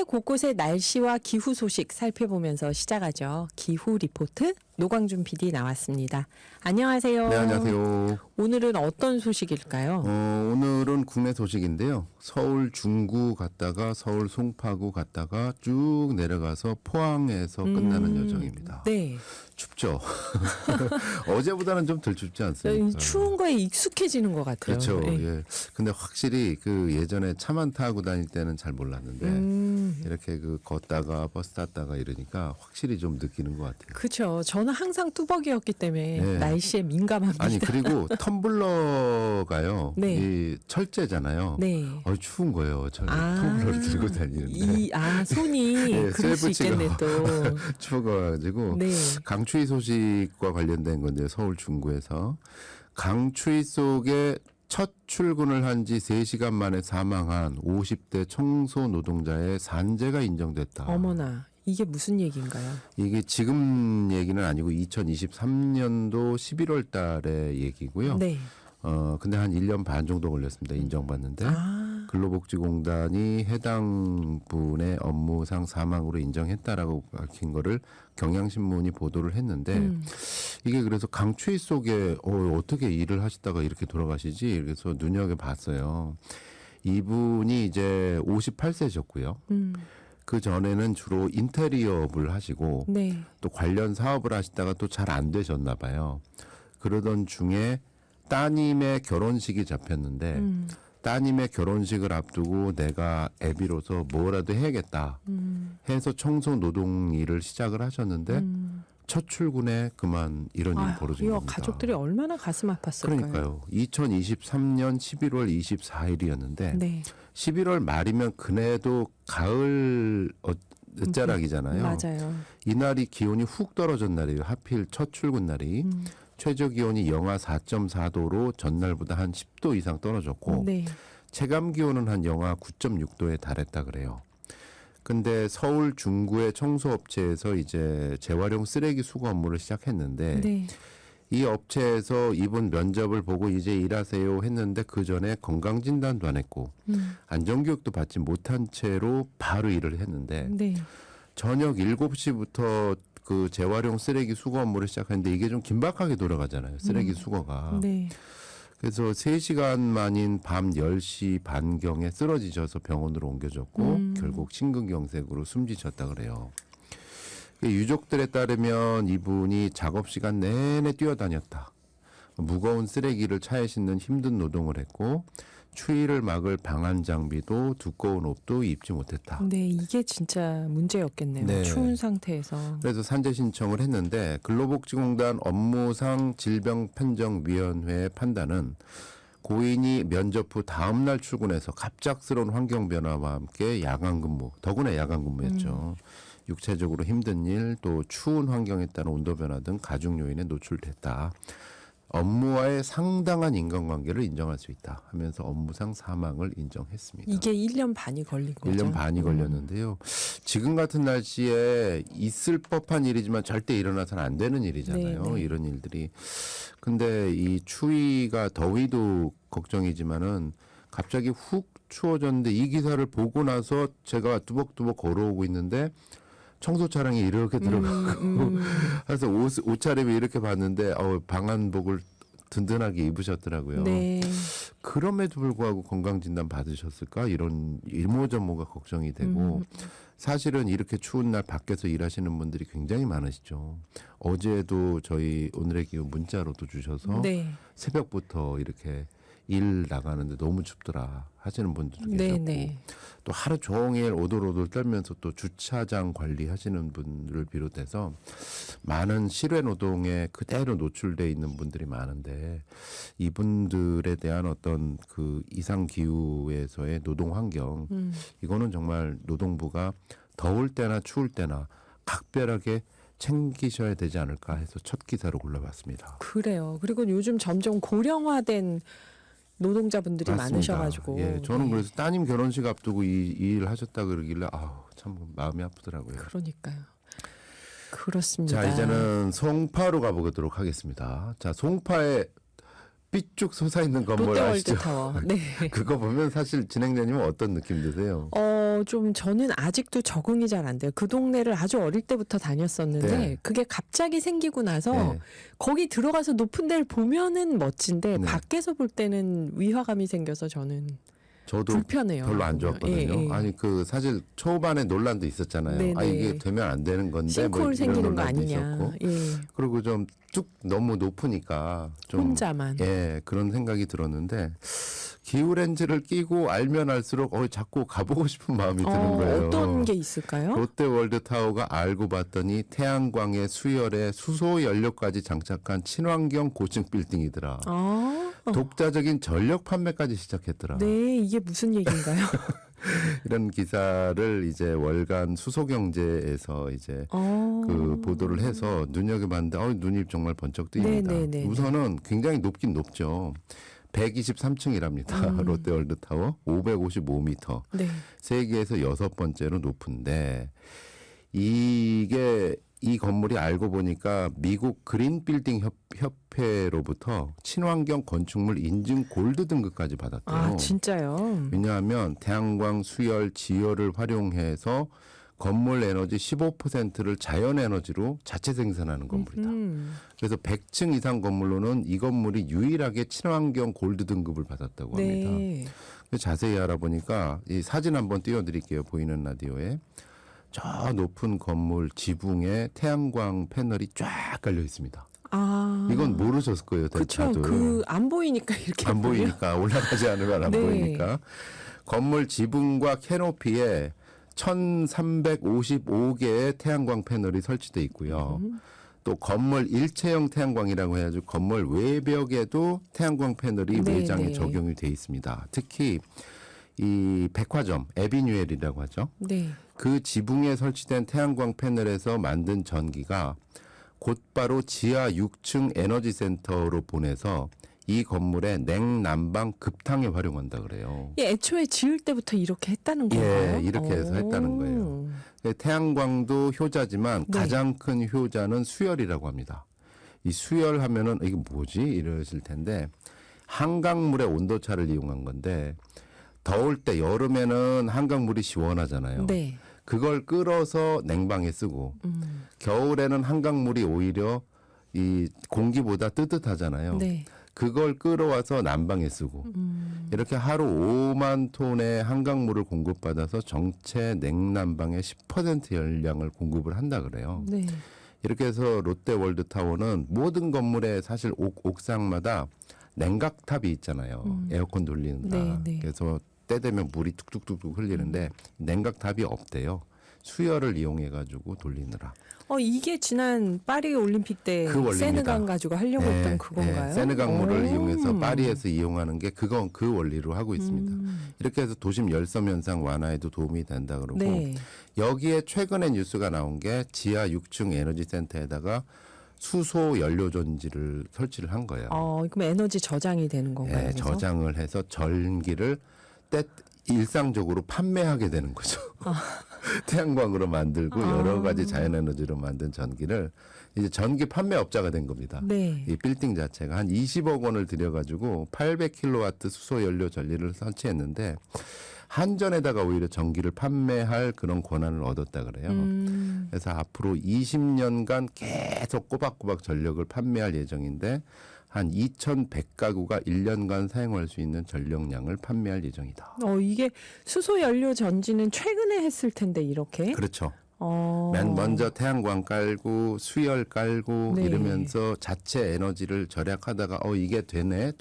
곳곳의 날씨와 기후 소식 살펴보면서 시작하죠. 기후 리포트 노광준 PD 나왔습니다. 안녕하세요. 네, 안녕하세요. 오늘은 어떤 소식일까요? 오늘은 국내 소식인데요. 서울 중구 갔다가 서울 송파구 갔다가 쭉 내려가서 포항에서 끝나는 여정입니다. 네. 춥죠. 어제보다는 좀 덜 춥지 않습니까? 추운 거에 익숙해지는 것 같아요. 그렇죠. 네. 예. 근데 확실히 그 예전에 차만 타고 다닐 때는 잘 몰랐는데 이렇게 그 걷다가 버스 탔다가 이러니까 확실히 좀 느끼는 것 같아요. 그렇죠. 저는 항상 뚜벅이었기 때문에 네. 날씨에 민감합니다. 아니 그리고 텀블러가요. 네. 이 철제잖아요. 네. 추운 거예요. 텀블러를 들고 다니는데. 손이 네, 그럴 수 있겠네 또. 추워가지고 네. 강추위 소식과 관련된 건데요. 서울 중구에서 강추위 속에 첫 출근을 한 지 3시간 만에 사망한 50대 청소 노동자의 산재가 인정됐다. 어머나. 이게 무슨 얘기인가요? 이게 지금 얘기는 아니고 2023년도 11월 달의 얘기고요. 네. 근데 한 1년 반 정도 걸렸습니다. 인정받는데. 아. 근로복지공단이 해당 분의 업무상 사망으로 인정했다라고 밝힌 거를 경향신문이 보도를 했는데 이게 그래서 강추위 속에 어떻게 일을 하시다가 이렇게 돌아가시지? 그래서 눈여겨봤어요. 이분이 이제 58세셨고요. 그 전에는 주로 인테리어업을 하시고 네. 또 관련 사업을 하시다가 또 잘 안 되셨나 봐요. 그러던 중에 따님의 결혼식이 잡혔는데 따님의 결혼식을 앞두고 내가 애비로서 뭐라도 해야겠다 해서 청소 노동 일을 시작을 하셨는데 첫 출근에 그만 이런 일이 벌어진 이거 겁니다. 가족들이 얼마나 가슴 아팠을까요? 그러니까요. 2023년 11월 24일이었는데 네. 11월 말이면 그네도 가을 늦자락이잖아요. 맞아요. 이날이 기온이 훅 떨어진 날이에요. 하필 첫 출근 날이. 최저 기온이 영하 4.4도로 전날보다 한 10도 이상 떨어졌고 네. 체감 기온은 한 영하 9.6도에 달했다 그래요. 근데 서울 중구의 청소업체에서 이제 재활용 쓰레기 수거 업무를 시작했는데 네. 이 업체에서 이분 면접을 보고 이제 일하세요 했는데 그 전에 건강진단도 안 했고 안전교육도 받지 못한 채로 바로 일을 했는데 네. 저녁 7시부터 그 재활용 쓰레기 수거 업무를 시작했는데 이게 좀 긴박하게 돌아가잖아요. 쓰레기 수거가. 네. 그래서 3시간 만인 밤 10시 반경에 쓰러지셔서 병원으로 옮겨졌고 결국 심근경색으로 숨지셨다 그래요. 유족들에 따르면 이분이 작업시간 내내 뛰어다녔다. 무거운 쓰레기를 차에 싣는 힘든 노동을 했고 추위를 막을 방한 장비도 두꺼운 옷도 입지 못했다. 네, 이게 진짜 문제였겠네요. 네. 추운 상태에서. 그래서 산재 신청을 했는데 근로복지공단 업무상 질병판정위원회의 판단은 고인이 면접 후 다음 날 출근해서 갑작스러운 환경 변화와 함께 야간 근무, 더구나 야간 근무였죠. 육체적으로 힘든 일, 또 추운 환경에 따른 온도 변화 등 가중 요인에 노출됐다. 업무와의 상당한 인간관계를 인정할 수 있다 하면서 업무상 사망을 인정했습니다. 이게 1년 반이 걸린 거죠. 1년 반이 걸렸는데요. 지금 같은 날씨에 있을 법한 일이지만 절대 일어나서는 안 되는 일이잖아요. 네, 네. 이런 일들이. 근데 이 추위가 더위도 걱정이지만은 갑자기 훅 추워졌는데 이 기사를 보고 나서 제가 뚜벅뚜벅 걸어오고 있는데 청소 차량이 이렇게 들어가고 그래서 옷차림이 이렇게 봤는데 방한복을 든든하게 입으셨더라고요. 네. 그럼에도 불구하고 건강진단 받으셨을까 이런 이모저모가 걱정이 되고 사실은 이렇게 추운 날 밖에서 일하시는 분들이 굉장히 많으시죠. 어제도 저희 오늘의 기후 문자로도 주셔서 네. 새벽부터 이렇게 일 나가는데 너무 춥더라 하시는 분들도 계셨고 네. 또 하루 종일 오돌오돌 떨면서 또 주차장 관리하시는 분들을 비롯해서 많은 실외 노동에 그대로 노출돼 있는 분들이 많은데 이분들에 대한 어떤 그 이상 기후에서의 노동 환경 이거는 정말 노동부가 더울 때나 추울 때나 각별하게 챙기셔야 되지 않을까 해서 첫 기사로 골라봤습니다. 그래요. 그리고 요즘 점점 고령화된 노동자분들이 맞습니다. 많으셔가지고. 예, 저는 네. 그래서 따님 결혼식 앞두고 이 일 하셨다 그러길래 참 마음이 아프더라고요. 그러니까요. 그렇습니다. 자, 이제는 송파로 가보도록 하겠습니다. 자, 송파에 삐쭉 솟아있는 건물 아시죠? 롯데월드타워. 네. 그거 보면 사실 진행자님은 어떤 느낌 드세요? 좀 저는 아직도 적응이 잘 안 돼요. 그 동네를 아주 어릴 때부터 다녔었는데 네. 그게 갑자기 생기고 나서 네. 거기 들어가서 높은 데를 보면은 멋진데 네. 밖에서 볼 때는 위화감이 생겨서 저는 저도 불편해요. 별로 안 좋았거든요. 예, 예. 아니 그 사실 초반에 논란도 있었잖아요. 네, 아 네. 이게 되면 안 되는 건데 싱크홀 이런 생기는 거 논란도 아니냐. 있었고. 예. 그리고 좀 쭉 너무 높으니까 좀 혼자만. 예, 그런 생각이 들었는데 기후 렌즈를 끼고 알면 알수록 자꾸 가보고 싶은 마음이 드는 거예요. 어떤 게 있을까요? 롯데 월드타워가 알고 봤더니 태양광의 수열에 수소 연료까지 장착한 친환경 고층 빌딩이더라. 아, 독자적인 전력 판매까지 시작했더라. 네, 이게 무슨 얘기인가요? 이런 기사를 이제 월간 수소경제에서 이제 그 보도를 해서 눈여겨봤는데 눈이 정말 번쩍 뜨입니다. 네, 네, 네, 우선은 굉장히 높긴 높죠. 123층이랍니다. 롯데월드타워 555m. 네. 세계에서 6번째로 높은데 이게 이 건물이 알고 보니까 미국 그린 빌딩 협회로부터 친환경 건축물 인증 골드 등급까지 받았대요. 아, 진짜요? 왜냐하면 태양광, 수열, 지열을 활용해서 건물 에너지 15%를 자연 에너지로 자체 생산하는 건물이다. 그래서 100층 이상 건물로는 이 건물이 유일하게 친환경 골드 등급을 받았다고 합니다. 네. 자세히 알아보니까 이 사진 한번 띄워드릴게요. 보이는 라디오에. 저 높은 건물 지붕에 태양광 패널이 쫙 깔려 있습니다. 아. 이건 모르셨을 거예요. 그렇죠. 다들. 그 안 보이니까 이렇게 안 보면. 보이니까 올라가지 않으면 안 네. 보이니까. 건물 지붕과 캐노피에 1355개의 태양광 패널이 설치돼 있고요. 또 건물 일체형 태양광이라고 해가지고 건물 외벽에도 태양광 패널이 네, 외장에 네. 적용이 돼 있습니다. 특히 이 백화점 에비뉴엘이라고 하죠. 네. 그 지붕에 설치된 태양광 패널에서 만든 전기가 곧바로 지하 6층 에너지 센터로 보내서 이 건물의 냉난방 급탕에 활용한다 그래요. 애초에 지을 때부터 이렇게 했다는 건가요? 예, 이렇게 해서 했다는 거예요. 태양광도 효자지만 네. 가장 큰 효자는 수열이라고 합니다. 이 수열하면은 이게 뭐지 이러실 텐데 한강물의 온도차를 이용한 건데 더울 때 여름에는 한강물이 시원하잖아요. 네. 그걸 끌어서 냉방에 쓰고 겨울에는 한강물이 오히려 이 공기보다 뜨뜻하잖아요. 네. 그걸 끌어와서 난방에 쓰고 이렇게 하루 5만 톤의 한강물을 공급받아서 정체 냉난방의 10% 열량을 공급을 한다 그래요. 네. 이렇게 해서 롯데월드타워는 모든 건물의 사실 옥상마다 냉각탑이 있잖아요. 에어컨 돌리는다. 네, 네. 그래서 때 되면 물이 툭툭툭툭 흘리는데 냉각탑이 없대요. 수열을 이용해 가지고 돌리느라. 이게 지난 파리 올림픽 때 그 원리입니다. 세느강 가지고 하려고 했던 그건가요? 세느강물을 오. 이용해서 파리에서 이용하는 게 그건 그 원리로 하고 있습니다. 이렇게 해서 도심 열섬 현상 완화에도 도움이 된다 그러고 네. 여기에 최근에 뉴스가 나온 게 지하 6층 에너지 센터에다가 수소 연료 전지를 설치를 한 거예요. 그럼 에너지 저장이 되는 건가요? 네, 그래서? 저장을 해서 전기를 일상적으로 판매하게 되는 거죠. 태양광으로 만들고 여러 가지 자연에너지로 만든 전기를 이제 전기 판매업자가 된 겁니다. 네. 이 빌딩 자체가 한 20억 원을 들여가지고 800kW 수소 연료 전리를 설치했는데 한전에다가 오히려 전기를 판매할 그런 권한을 얻었다 그래요. 그래서 앞으로 20년간 계속 꼬박꼬박 전력을 판매할 예정인데 한 2,100가구가 1년간 사용할 수 있는 전력량을 판매할 예정이다. 이게 수소 연료 전지는 최근에 했을 텐데 이렇게. 그렇죠. 어. 맨 먼저 태양광 깔고 수열 깔고 네. 이러면서 자체 에너지를 절약하다가 이게 되네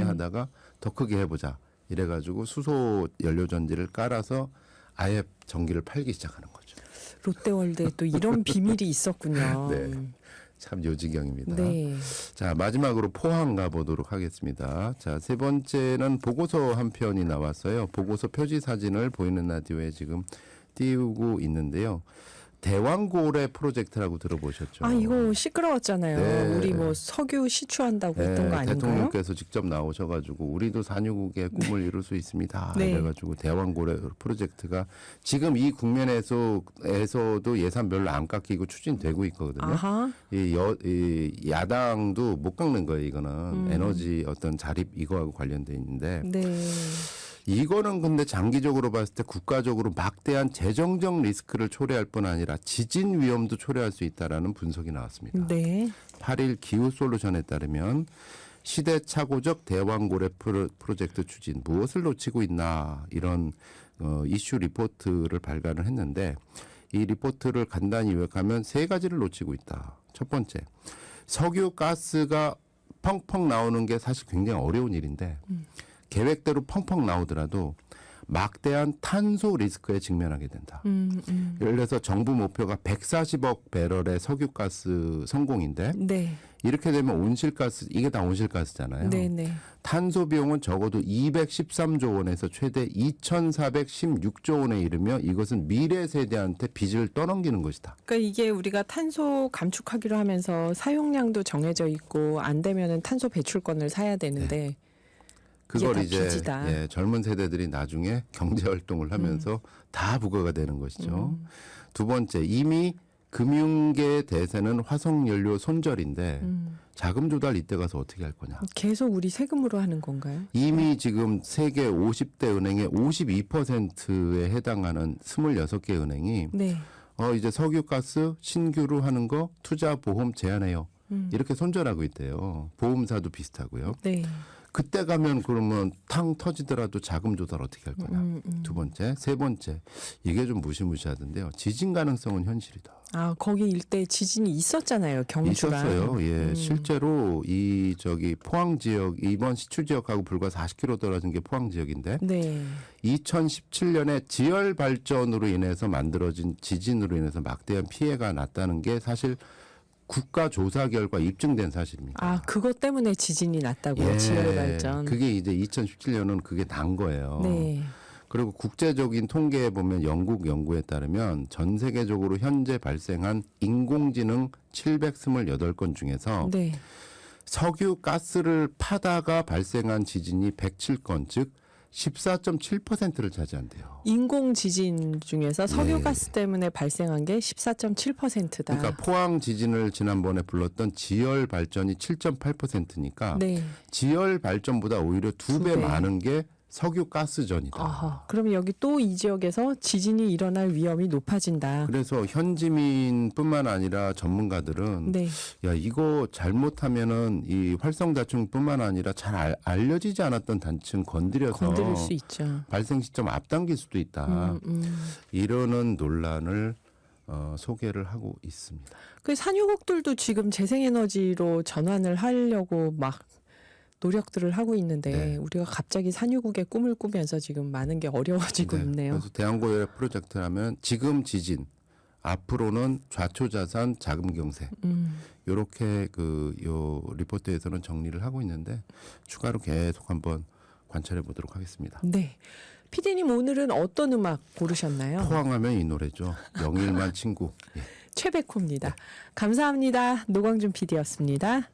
하다가 더 크게 해보자 이래가지고 수소 연료 전지를 깔아서 아예 전기를 팔기 시작하는 거죠. 롯데월드에 또 이런 비밀이 있었군요. 네. 참 요지경입니다. 네. 자, 마지막으로 포항 가보도록 하겠습니다. 자, 세 번째는 보고서 한 편이 나왔어요. 보고서 표지 사진을 보이는 라디오에 지금 띄우고 있는데요. 대왕고래 프로젝트라고 들어보셨죠? 이거 시끄러웠잖아요. 네. 우리 뭐 석유 시추한다고 했던 거 아닌가요? 대통령께서 직접 나오셔가지고 우리도 산유국의 꿈을 이룰 수 있습니다. 네. 그래가지고 대왕고래 프로젝트가 지금 이 국면에서도 예산 별로 안 깎이고 추진되고 있거든요. 아하. 이 야당도 못 깎는 거예요. 이거는 에너지 어떤 자립 이거하고 관련돼 있는데 네. 이거는 근데 장기적으로 봤을 때 국가적으로 막대한 재정적 리스크를 초래할 뿐 아니라 지진 위험도 초래할 수 있다라는 분석이 나왔습니다. 네. 8일 기후솔루션에 따르면 시대착오적 대왕고래 프로젝트 추진 무엇을 놓치고 있나 이런 이슈 리포트를 발간을 했는데 이 리포트를 간단히 요약하면 세 가지를 놓치고 있다. 첫 번째, 석유 가스가 펑펑 나오는 게 사실 굉장히 어려운 일인데 계획대로 펑펑 나오더라도 막대한 탄소 리스크에 직면하게 된다. 예를 들어서 정부 목표가 140억 배럴의 석유가스 성공인데 네. 이렇게 되면 온실가스, 이게 다 온실가스잖아요. 네네. 탄소 비용은 적어도 213조 원에서 최대 2,416조 원에 이르며 이것은 미래 세대한테 빚을 떠넘기는 것이다. 그러니까 이게 우리가 탄소 감축하기로 하면서 사용량도 정해져 있고 안 되면은 탄소 배출권을 사야 되는데 그걸 이게 다 이제 빚이다. 젊은 세대들이 나중에 경제 활동을 하면서 다 부과가 되는 것이죠. 두 번째, 이미 금융계 대세는 화석연료 손절인데 자금 조달 이때 가서 어떻게 할 거냐. 계속 우리 세금으로 하는 건가요? 이미 지금 세계 50대 은행의 52%에 해당하는 26개 은행이 네. 이제 석유가스 신규로 하는 거 투자 보험 제한해요. 이렇게 손절하고 있대요. 보험사도 비슷하고요. 네. 그때 가면 그러면 탕 터지더라도 자금 조달 어떻게 할 거냐. 두 번째, 세 번째. 이게 좀 무시무시하던데요. 지진 가능성은 현실이다. 아, 거기 일대 지진이 있었잖아요. 경주가. 있었어요. 예, 실제로 이 포항 지역 이번 시추 지역하고 불과 40km 떨어진 게 포항 지역인데 네. 2017년에 지열 발전으로 인해서 만들어진 지진으로 인해서 막대한 피해가 났다는 게 사실 국가 조사 결과 입증된 사실입니다. 아, 그것 때문에 지진이 났다고요. 지열 발전. 그게 이제 2017년은 그게 난 거예요. 네. 그리고 국제적인 통계에 보면 영국 연구에 따르면 전 세계적으로 현재 발생한 인공지능 728건 중에서 네. 석유 가스를 파다가 발생한 지진이 107건, 즉 14.7%를 차지한대요. 인공 지진 중에서 석유 네. 가스 때문에 발생한 게 14.7%다. 그러니까 포항 지진을 지난번에 불렀던 지열 발전이 7.8%니까 네. 지열 발전보다 오히려 두 배 두 배. 많은 게 석유 가스전이다. 아하. 그러면 여기 또 이 지역에서 지진이 일어날 위험이 높아진다. 그래서 현지민뿐만 아니라 전문가들은 네. 야 이거 잘못하면은 이 활성 다층뿐만 아니라 잘 알려지지 않았던 단층 건드려서 건드릴 수 있죠. 발생 시점 앞당길 수도 있다. 이러는 논란을 소개를 하고 있습니다. 그 산유국들도 지금 재생에너지로 전환을 하려고 막 노력들을 하고 있는데 네. 우리가 갑자기 산유국의 꿈을 꾸면서 지금 많은 게 어려워지고 있네요. 그래서 대한고열 프로젝트라면 지금 지진, 앞으로는 좌초자산 자금 경세 이렇게 요 리포트에서는 정리를 하고 있는데 추가로 계속 한번 관찰해 보도록 하겠습니다. 네. PD님 오늘은 어떤 음악 고르셨나요? 포항하면 이 노래죠. 영일만 친구. 예. 최백호입니다. 감사합니다. 노광준 PD였습니다.